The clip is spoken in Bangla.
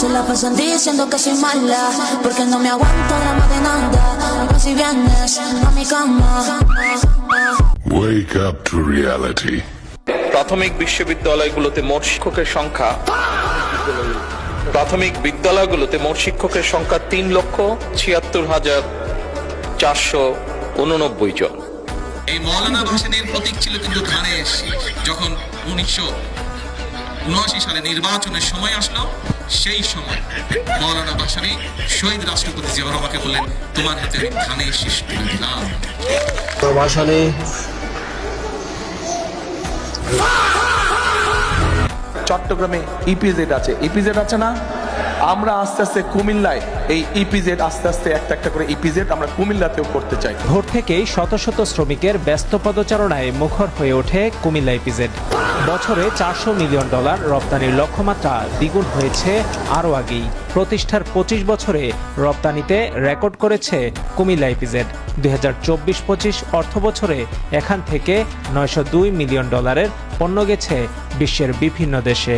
Se la pasan diciendo que soy mala, porque no me aguanto drama de nada. Pues si vienes a mi cama. Wake up to reality. প্রাথমিক বিদ্যালয়গুলোতে মোট শিক্ষকের সংখ্যা 3,76,489 জন। এই মৌলানা ভাসানীর প্রতীক ছিল কিন্তু ধানের শীষ। যখন 1979 সালে নির্বাচনের সময় আসলো, সেই সময় মৌলানা ভাসানী শহীদ রাষ্ট্রপতি জিয়াউর রহমানকে বললেন, তোমার হাতে আমি ধানের শীষ তুলে দিলাম। ভাসানী চট্টগ্রামে ইপিজেড আছে না? আমরা আস্তে আস্তে কুমিল্লায় এই ইপিজেড আস্তে আস্তে একটা করে ইপিজেড আমরা কুমিল্লাতেও করতে চাই। ভোর থেকেই শত শত শ্রমিকের ব্যস্ত পদচারণায় মুখর হয়ে ওঠে কুমিল্লা ইপিজেড। বছরে $400 মিলিয়ন রপ্তানির লক্ষ্যমাত্রা দ্বিগুণ হয়েছে আরও আগেই। প্রতিষ্ঠার 25 বছরে রপ্তানিতে রেকর্ড করেছে কুমিল্লা ইপিজেড। 2024-25 অর্থ বছরে এখান থেকে $902 মিলিয়ন পণ্য গেছে বিশ্বের বিভিন্ন দেশে।